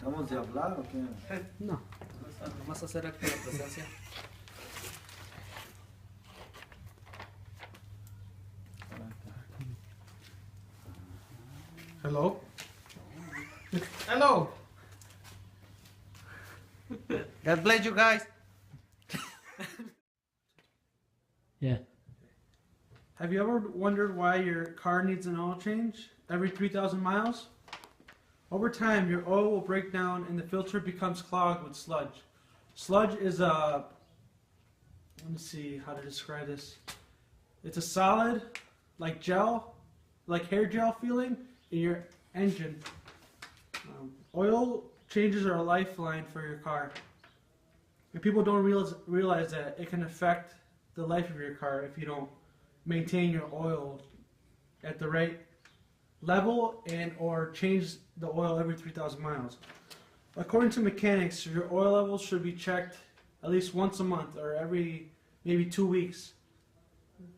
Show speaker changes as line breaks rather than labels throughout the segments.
¿Estamos de hablar o qué?
No.
Nomás hacer acto de presencia.
Hello? Hello!
God bless you guys.
Yeah. Have you ever wondered why your car needs an oil change every 3,000 miles? Over time, your oil will break down and the filter becomes clogged with sludge. Sludge is a, let me see how to describe this. It's a solid, like gel, like hair gel feeling in your engine. Oil changes are a lifeline for your car. And people don't realize that it can affect the life of your car if you don't maintain your oil at the right level and or change the oil every 3,000 miles. According to mechanics, your oil levels should be checked at least once a month or every maybe 2 weeks.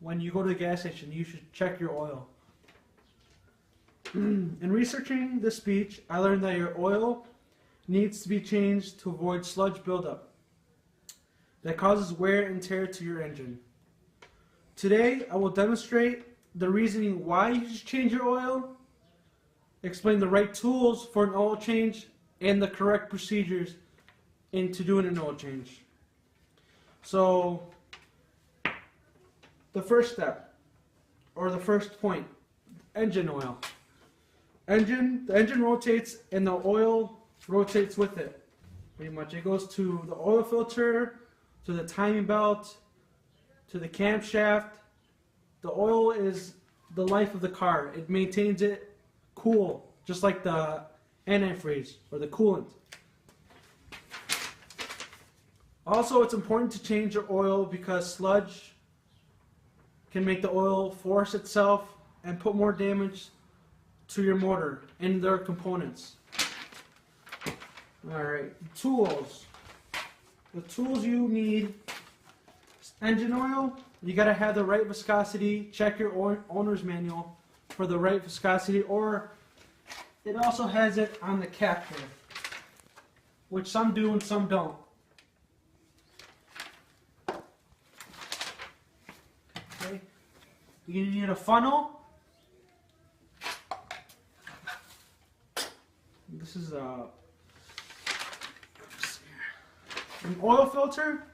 When you go to the gas station, you should check your oil. In researching this speech, I learned that your oil needs to be changed to avoid sludge buildup that causes wear and tear to your engine. Today, I will demonstrate the reasoning why you should change your oil, explain the right tools for an oil change, and the correct procedures into doing an oil change. So, the first step, or the first point, engine oil. The engine rotates and the oil rotates with it. Pretty much it goes to the oil filter, to the timing belt, to the camshaft. The oil is the life of the car. It maintains it cool, just like the antifreeze or the coolant. Also, it's important to change your oil because sludge can make the oil force itself and put more damage to your motor and their components. Alright, tools. The tools you need: engine oil. You gotta have the right viscosity. Check your owner's manual for the right viscosity, or it also has it on the cap here, which some do and some don't. Okay. You need a funnel. This is an oil filter.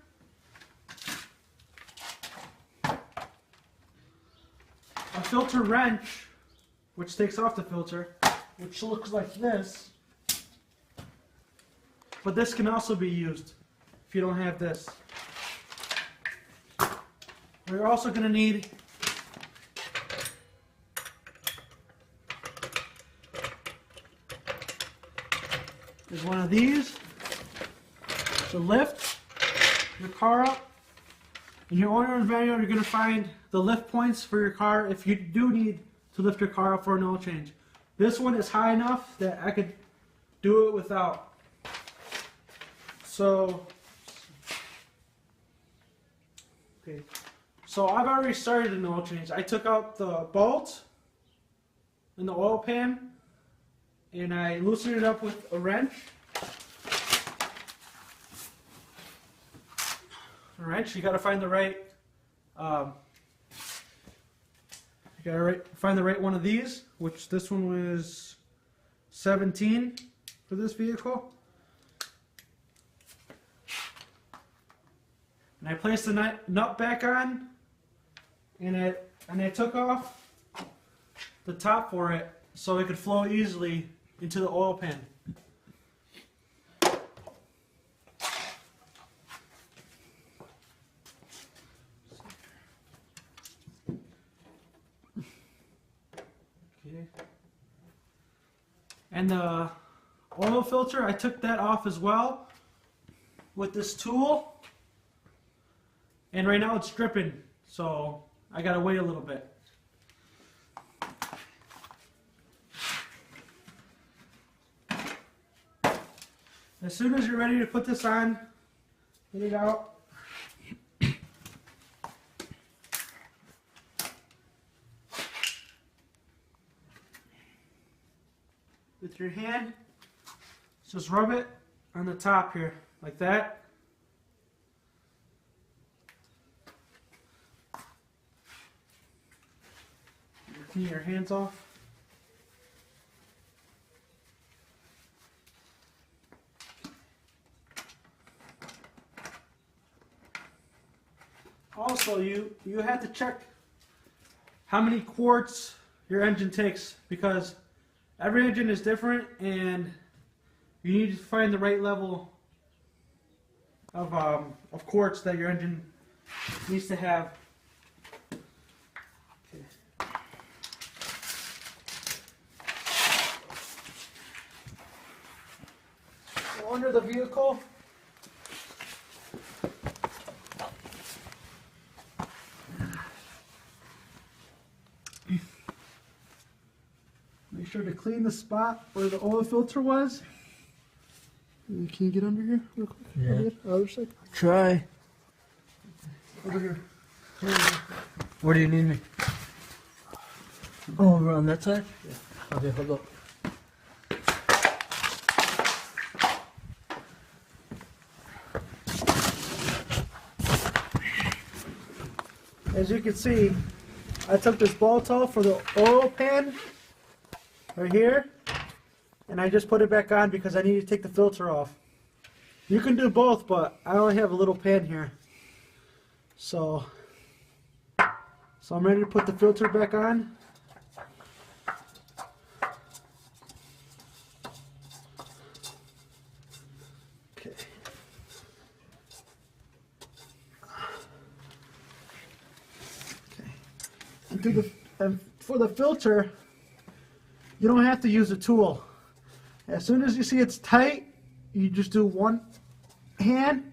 A filter wrench, which takes off the filter, which looks like this. But this can also be used if you don't have this. We're also going to need is one of these to lift your car up. In your owner's manual, you're going to find the lift points for your car if you do need to lift your car up for an oil change. This one is high enough that I could do it without. So I've already started an oil change. I took out the bolt in the oil pan and I loosened it up with a wrench. You gotta find the right. Find the right one of these. Which this one was 17 for this vehicle. And I placed the nut back on, and I took off the top for it so it could flow easily into the oil pan. Okay. And the oil filter, I took that off as well with this tool. And right now it's dripping, so I gotta wait a little bit. As soon as you're ready to put this on, get it out. With your hand, Just rub it on the top here, like that. Clean your hands off. Also, you have to check how many quarts your engine takes, because every engine is different and you need to find the right level of quarts that your engine needs to have. Okay. So under the vehicle, make sure to clean the spot where the oil filter was. Can you get under here real quick?
Yeah.
Over here, other side.
Try.
Over here.
Where do you need me? Oh, over on that side? Yeah. Okay, hold up.
As you can see, I took this ball towel for the oil pan right here, and I just put it back on because I need to take the filter off. You can do both, but I only have a little pan here. So I'm ready to put the filter back on. Okay. And for the filter, you don't have to use a tool. As soon as you see it's tight, you just do one hand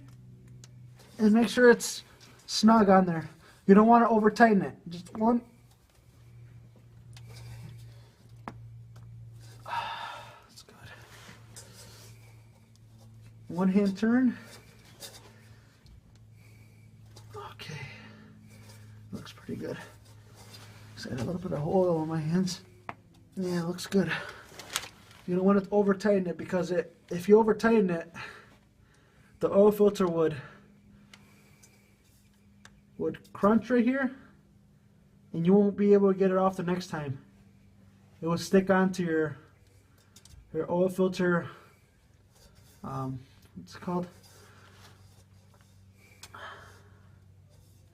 and make sure it's snug on there. You don't want to over tighten it. Just one. That's good. One hand turn. Okay. Looks pretty good. Just add a little bit of oil on my hands. Yeah, it looks good. You don't want to over tighten it, because if you over tighten it, the oil filter would crunch right here, and you won't be able to get it off the next time. It will stick onto your oil filter. What's it called?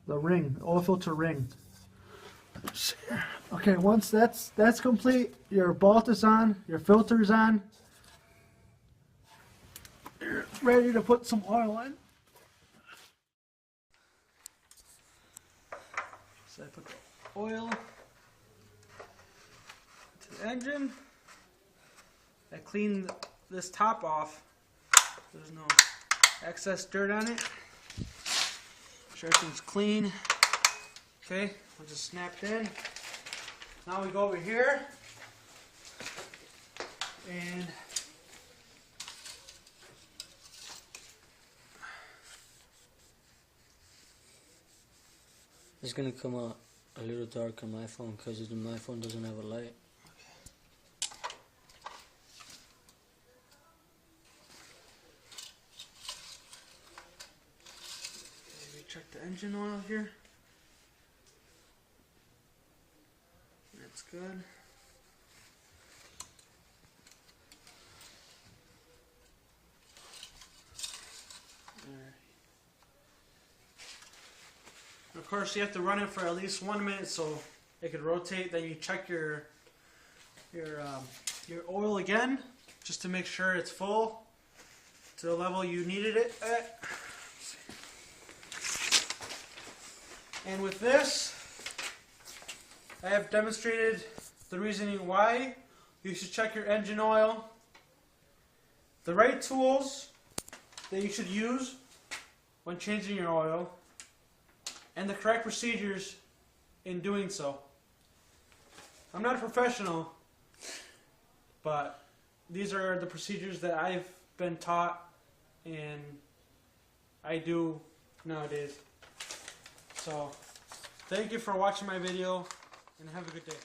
The ring, oil filter ring. Okay, once that's complete, your bolt is on, your filter is on. You're ready to put some oil in. So I put the oil to the engine. I clean this top off. There's no excess dirt on it. Make sure everything's clean. Okay, we'll just snap it in. Now we go over here and
It's gonna come out a little dark on my phone because my phone doesn't have a light.
we check the engine oil here. That's good. Alright. Of course, you have to run it for at least 1 minute so it can rotate. Then you check your oil again, just to make sure it's full to the level you needed it at. And with this, I have demonstrated the reasoning why you should check your engine oil, the right tools that you should use when changing your oil, and the correct procedures in doing so. I'm not a professional, but these are the procedures that I've been taught and I do nowadays. So, thank you for watching my video, and have a good day.